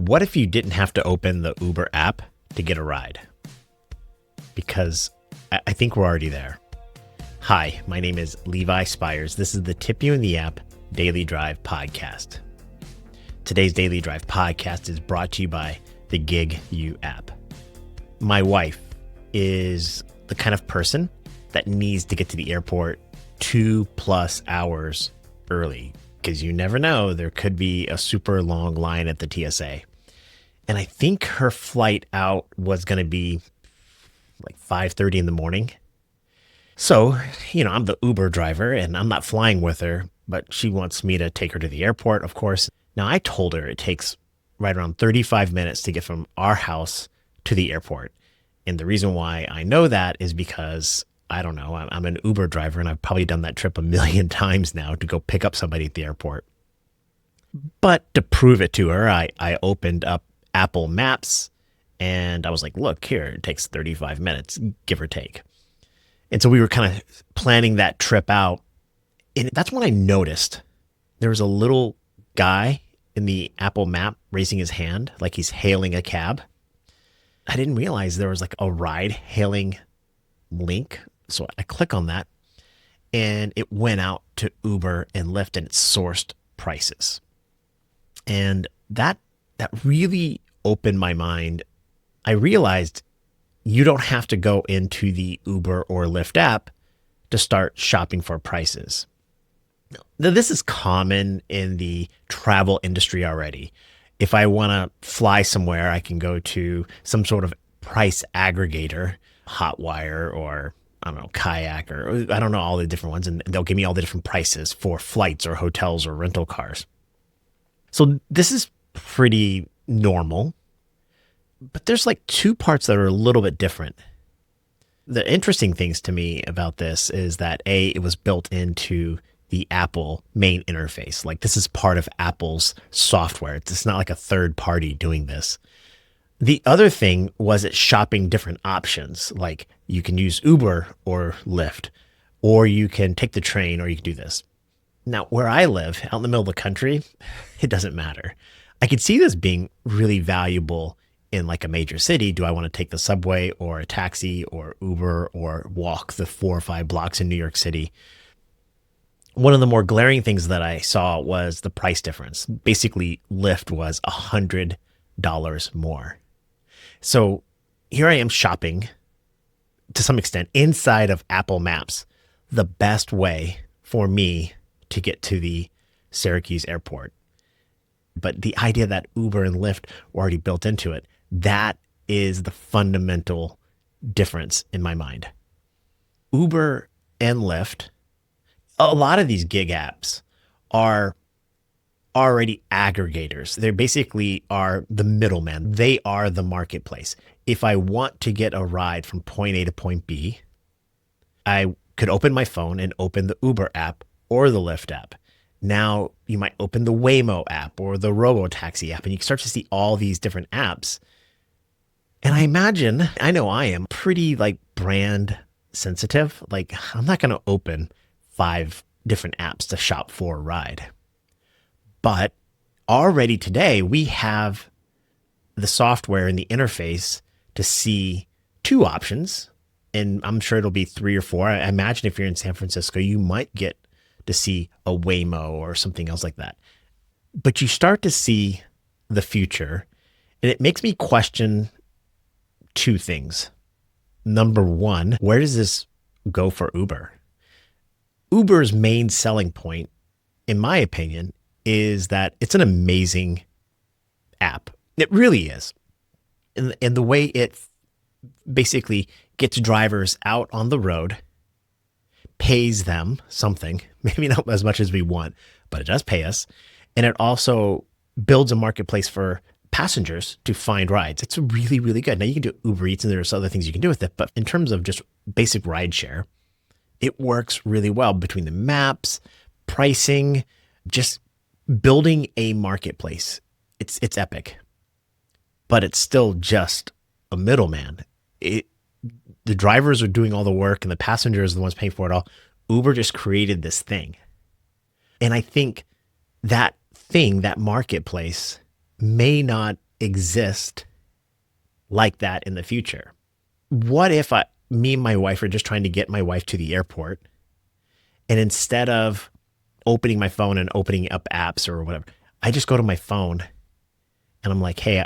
What if you didn't have to open the Uber app to get a ride? Because I think we're already there. Hi, my name is Levi Spires. This is the Tip You in the App Daily Drive podcast. Today's Daily Drive podcast is brought to you by the Gig You app. My wife is the kind of person that needs to get to the airport 2+ hours early, because you never know, there could be a super long line at the TSA. And I think her flight out was going to be like 5:30 in the morning. So, I'm the Uber driver and I'm not flying with her, but she wants me to take her to the airport, of course. Now, I told her it takes right around 35 minutes to get from our house to the airport. And the reason why I know that is because, I don't know, I'm an Uber driver and I've probably done that trip a million times now to go pick up somebody at the airport. But to prove it to her, I opened up Apple Maps and I was like, look, here, it takes 35 minutes, give or take. And so we were kind of planning that trip out. And that's when I noticed there was a little guy in the Apple map raising his hand like he's hailing a cab. I didn't realize there was like a ride hailing link. So I click on that and it went out to Uber and Lyft and it sourced prices. And that really opened my mind. I realized you don't have to go into the Uber or Lyft app to start shopping for prices. Now, this is common in the travel industry already. If I want to fly somewhere, I can go to some sort of price aggregator, Hotwire or I don't know, Kayak, or I don't know, all the different ones. And they'll give me all the different prices for flights or hotels or rental cars. So this is pretty normal. But there's like two parts that are a little bit different. The interesting things to me about this is that it was built into the Apple main interface. Like this is part of Apple's software. It's not like a third party doing this. The other thing was it's shopping different options. Like you can use Uber or Lyft, or you can take the train, or you can do this. Now, where I live, out in the middle of the country, it doesn't matter. I could see this being really valuable in like a major city. Do I want to take the subway or a taxi or Uber or walk the 4 or 5 blocks in New York City? One of the more glaring things that I saw was the price difference. Basically, Lyft was $100 more. So here I am shopping to some extent inside of Apple Maps, the best way for me to get to the Syracuse airport. But the idea that Uber and Lyft were already built into it, that is the fundamental difference in my mind. Uber and Lyft, a lot of these gig apps are already aggregators. They basically are the middleman. They are the marketplace. If I want to get a ride from point A to point B, I could open my phone and open the Uber app or the Lyft app. Now you might open the Waymo app or the robotaxi app and you start to see all these different apps. And I know I am pretty like brand sensitive. Like I'm not going to open 5 different apps to shop for a ride. But already today we have the software and the interface to see 2 options. And I'm sure it'll be 3 or 4. I imagine if you're in San Francisco, you might get to see a Waymo or something else like that. But you start to see the future, and it makes me question 2 things. Number 1, where does this go for Uber? Uber's main selling point, in my opinion, is that it's an amazing app. It really is. And the way it basically gets drivers out on the road, pays them something, maybe not as much as we want, but it does pay us. And it also builds a marketplace for passengers to find rides. It's really, really good. Now you can do Uber Eats and there's other things you can do with it, but in terms of just basic ride share, it works really well between the maps, pricing, just building a marketplace. It's epic, but it's still just a middleman. The drivers are doing all the work and the passengers are the ones paying for it all. Uber just created this thing. And I think that thing, that marketplace, may not exist like that in the future? What if me and my wife are just trying to get my wife to the airport, and instead of opening my phone and opening up apps or whatever, I just go to my phone and I'm like, hey,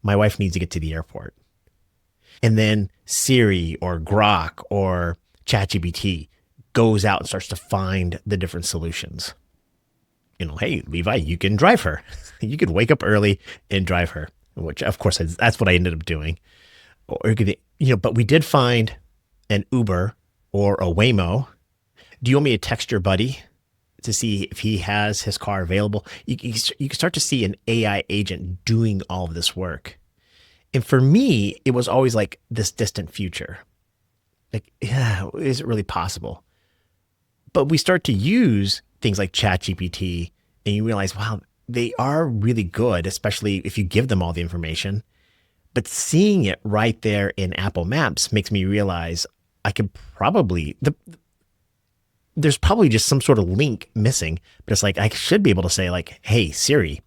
my wife needs to get to the airport. And then Siri or Grok or ChatGPT goes out and starts to find the different solutions. Hey, Levi, you can drive her. You could wake up early and drive her, which of course that's what I ended up doing. Or but we did find an Uber or a Waymo. Do you want me to text your buddy to see if he has his car available? You can start to see an AI agent doing all of this work. And for me, it was always like this distant future. Like, yeah, is it really possible? But we start to use things like ChatGPT and you realize, wow, they are really good, especially if you give them all the information. But seeing it right there in Apple Maps makes me realize I could probably, there's probably just some sort of link missing, but it's like I should be able to say like, hey, Siri,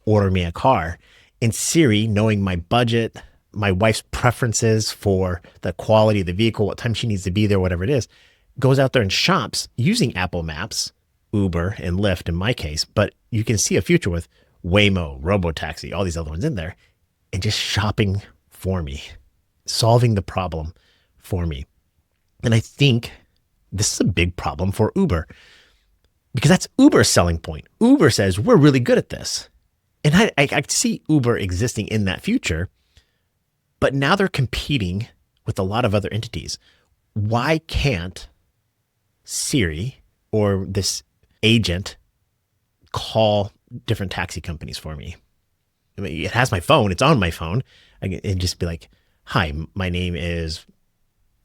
order me a car. And Siri, knowing my budget, my wife's preferences for the quality of the vehicle, what time she needs to be there, whatever it is, goes out there and shops using Apple Maps, Uber and Lyft in my case. But you can see a future with Waymo, robotaxi, all these other ones in there, and just shopping for me, solving the problem for me. And I think this is a big problem for Uber because that's Uber's selling point. Uber says, we're really good at this. And I see Uber existing in that future, but now they're competing with a lot of other entities. Why can't Siri or this agent call different taxi companies for me? I mean, it has my phone. It's on my phone. I can just be like, hi, my name is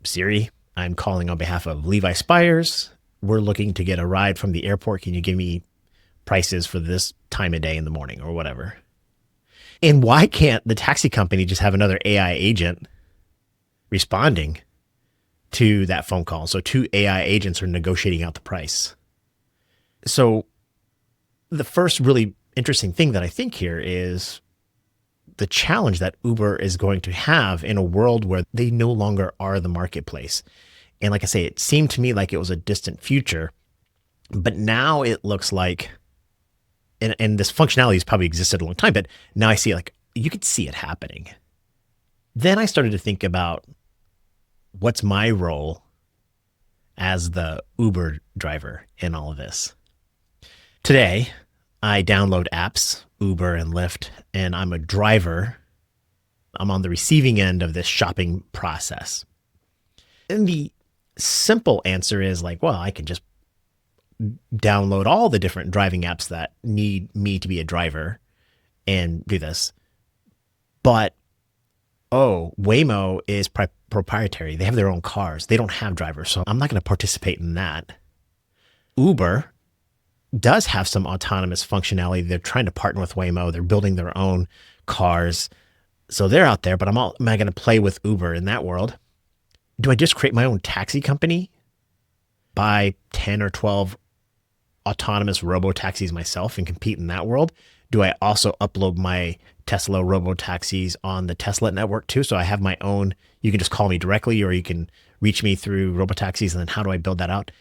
Siri. I'm calling on behalf of Levi Spires. We're looking to get a ride from the airport. Can you give me prices for this time of day in the morning or whatever? And why can't the taxi company just have another AI agent responding to that phone call? So two AI agents are negotiating out the price. So the first really interesting thing that I think here is the challenge that Uber is going to have in a world where they no longer are the marketplace. And like I say, it seemed to me like it was a distant future, but now it looks like, and this functionality has probably existed a long time, but now I see like, you could see it happening. Then I started to think about what's my role as the Uber driver in all of this. Today, I download apps, Uber and Lyft, and I'm a driver. I'm on the receiving end of this shopping process. And the simple answer is like, well, I can just download all the different driving apps that need me to be a driver and do this. But, Waymo is proprietary. They have their own cars. They don't have drivers, so I'm not going to participate in that. Uber does have some autonomous functionality. They're trying to partner with Waymo. They're building their own cars. So they're out there, but am I going to play with Uber in that world? Do I just create my own taxi company? Buy 10 or 12 autonomous robotaxis myself and compete in that world? Do I also upload my Tesla robotaxis on the Tesla network too? So I have my own, you can just call me directly or you can reach me through robotaxis. And then how do I build that out?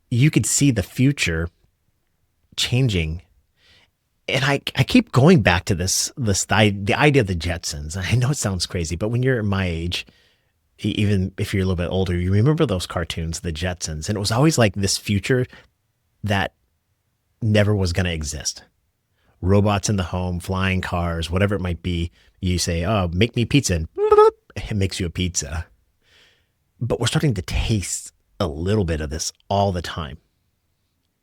You could see the future changing. And I keep going back to the idea of the Jetsons. I know it sounds crazy, but when you're my age, even if you're a little bit older, you remember those cartoons, the Jetsons. And it was always like this future that never was going to exist. Robots in the home, flying cars, whatever it might be. You say, oh, make me pizza. And it makes you a pizza. But we're starting to taste a little bit of this all the time.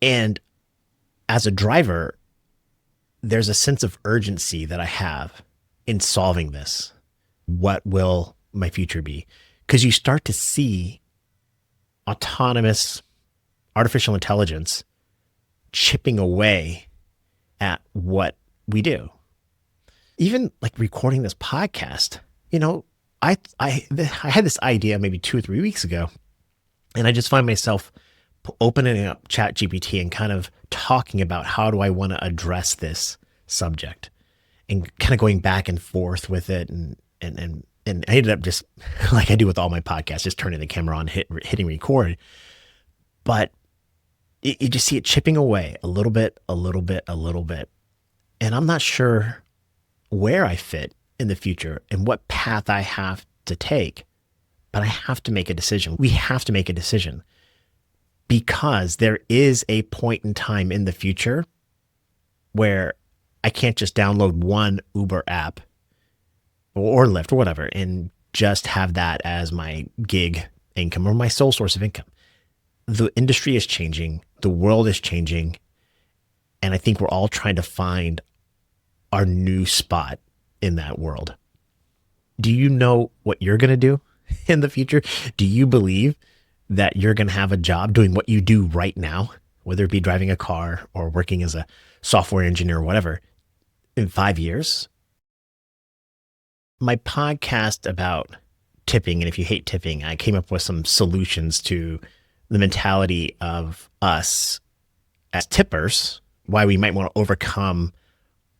And as a driver, there's a sense of urgency that I have in solving this. What will my future be? Because you start to see autonomous artificial intelligence chipping away at what we do. Even like recording this podcast, I had this idea maybe 2 or 3 weeks ago, and I just find myself opening up ChatGPT and kind of talking about how do I want to address this subject. and kind of going back and forth with it. And I ended up just like I do with all my podcasts, just turning the camera on, hitting record. But you just see it chipping away a little bit, a little bit, a little bit. And I'm not sure where I fit in the future and what path I have to take, but I have to make a decision. We have to make a decision because there is a point in time in the future where I can't just download one Uber app or Lyft or whatever and just have that as my gig income or my sole source of income. The industry is changing. The world is changing. And I think we're all trying to find our new spot in that world. Do you know what you're going to do in the future? Do you believe that you're going to have a job doing what you do right now, whether it be driving a car or working as a software engineer or whatever, in 5 years? My podcast about tipping, and if you hate tipping, I came up with some solutions to the mentality of us as tippers, why we might want to overcome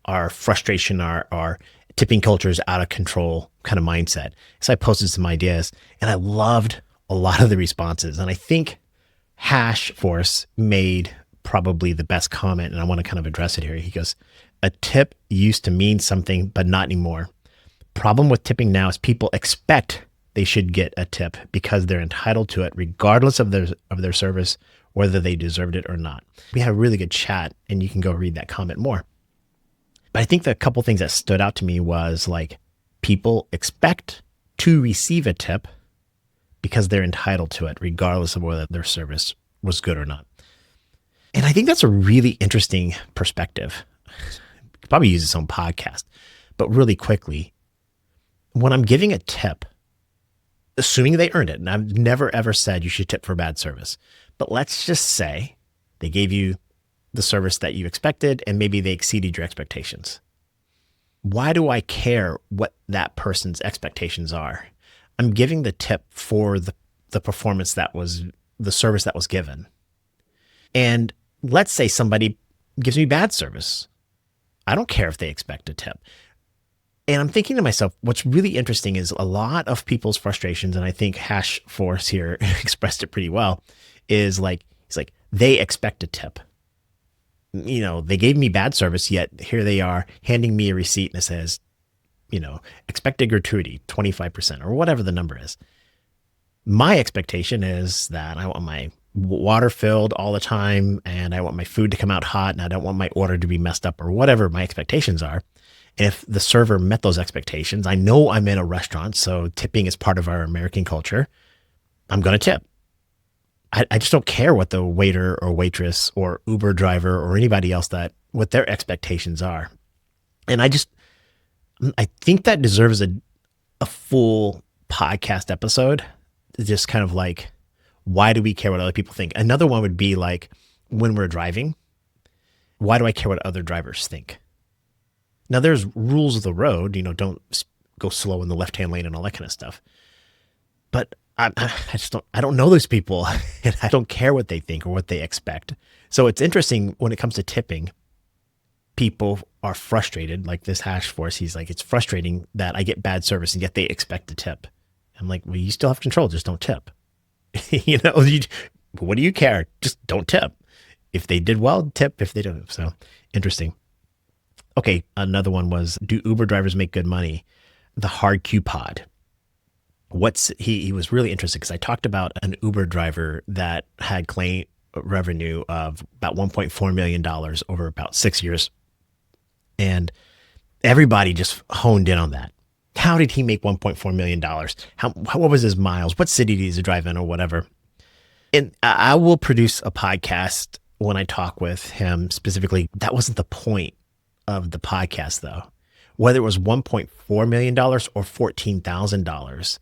our frustration, our tipping culture is out of control kind of mindset. So I posted some ideas and I loved a lot of the responses. And I think Hash Force made probably the best comment, and I want to kind of address it here. He goes, a tip used to mean something, but not anymore. Problem with tipping now is people expect they should get a tip because they're entitled to it, regardless of their service, whether they deserved it or not. We had a really good chat, and you can go read that comment more. But I think the couple things that stood out to me was like people expect to receive a tip because they're entitled to it, regardless of whether their service was good or not. And I think that's a really interesting perspective. Could probably use its own podcast, but really quickly, when I'm giving a tip, assuming they earned it, and I've never ever said you should tip for bad service, but let's just say they gave you the service that you expected and maybe they exceeded your expectations. Why do I care what that person's expectations are? I'm giving the tip for the performance that was the service that was given. And let's say somebody gives me bad service. I don't care if they expect a tip. And I'm thinking to myself, what's really interesting is a lot of people's frustrations, and I think Hash Force here expressed it pretty well, is like, it's like they expect a tip. You know, they gave me bad service, yet here they are handing me a receipt and it says, you know, expected gratuity, 25% or whatever the number is. My expectation is that I want my water filled all the time and I want my food to come out hot and I don't want my order to be messed up or whatever my expectations are. And if the server met those expectations, I know I'm in a restaurant, so tipping is part of our American culture. I'm going to tip. I just don't care what the waiter or waitress or Uber driver or anybody else what their expectations are. And I think that deserves a full podcast episode. Just kind of like, why do we care what other people think? Another one would be like, when we're driving, why do I care what other drivers think? Now there's rules of the road, don't go slow in the left-hand lane and all that kind of stuff. But I don't know those people and I don't care what they think or what they expect. So it's interesting when it comes to tipping, people are frustrated, like this Hash Force. He's like, it's frustrating that I get bad service and yet they expect a tip. I'm like, well, you still have control. Just don't tip. What do you care? Just don't tip. If they did well, tip. If they don't. So interesting. Okay. Another one was, do Uber drivers make good money? The hard Q pod. He was really interested because I talked about an Uber driver that had claim revenue of about $1.4 million over about 6 years. And everybody just honed in on that. How did he make $1.4 million? What was his miles? What city did he drive in or whatever? And I will produce a podcast when I talk with him specifically. That wasn't the point of the podcast though. Whether it was $1.4 million or $14,000,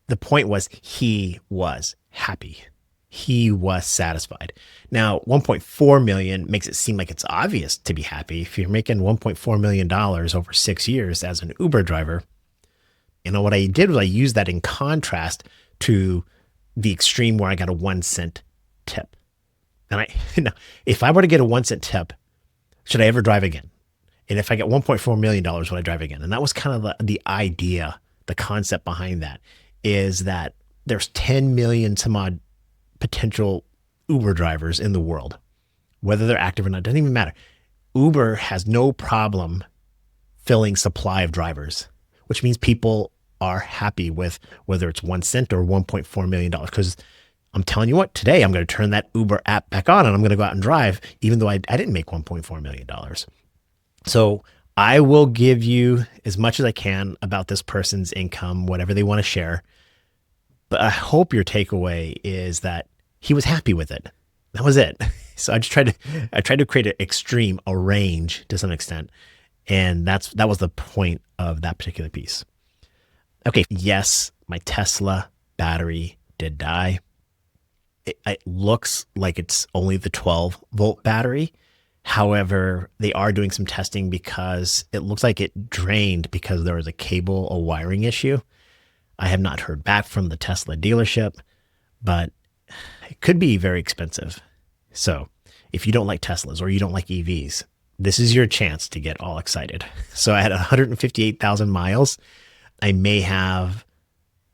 the point was he was happy. He was satisfied. Now, 1.4 million makes it seem like it's obvious to be happy. If you're making $1.4 million over 6 years as an Uber driver, what I did was I used that in contrast to the extreme where I got a 1 cent tip. And now, if I were to get a 1 cent tip, should I ever drive again? And if I get $1.4 million, would I drive again? And that was kind of the idea, the concept behind that is that there's 10 million some odd potential Uber drivers in the world, whether they're active or not, doesn't even matter. Uber has no problem filling supply of drivers, which means people are happy with whether it's 1 cent or $1.4 million. Because I'm telling you what, today I'm going to turn that Uber app back on and I'm going to go out and drive, even though I didn't make $1.4 million. So I will give you as much as I can about this person's income, whatever they want to share. But I hope your takeaway is that he was happy with it. That was it. So I tried to create an extreme, a range to some extent. And that was the point of that particular piece. Okay, yes, my Tesla battery did die. It looks like it's only the 12-volt battery. However, they are doing some testing because it looks like it drained because there was a wiring issue. I have not heard back from the Tesla dealership, but it could be very expensive. So if you don't like Teslas or you don't like EVs, this is your chance to get all excited. So I had 158,000 miles. I may have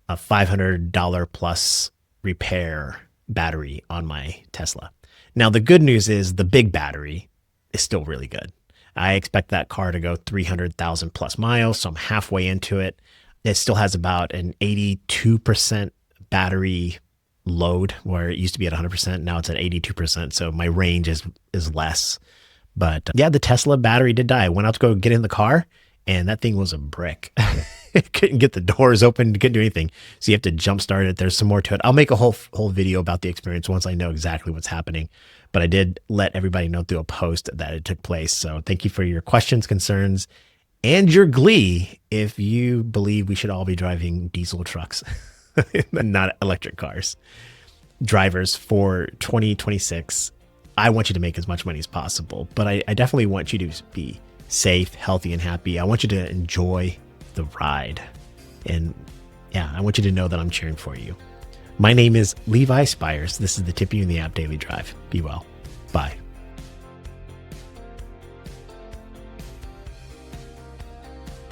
a $500 plus repair battery on my Tesla. Now, the good news is the big battery is still really good. I expect that car to go 300,000 plus miles. So I'm halfway into it. It still has about an 82% battery load, where it used to be at 100%. Now it's at 82%. So my range is less. But yeah, the Tesla battery did die. I went out to go get in the car and that thing was a brick. It couldn't get the doors open, couldn't do anything. So you have to jumpstart it. There's some more to it. I'll make a whole video about the experience once I know exactly what's happening. But I did let everybody know through a post that it took place. So thank you for your questions, concerns, and your glee if you believe we should all be driving diesel trucks, not electric cars. Drivers for 2026, I want you to make as much money as possible, but I definitely want you to be safe, healthy, and happy. I want you to enjoy the ride. And yeah, I want you to know that I'm cheering for you. My name is Levi Spires. This is the Tip You in the App Daily Drive. Be well. Bye.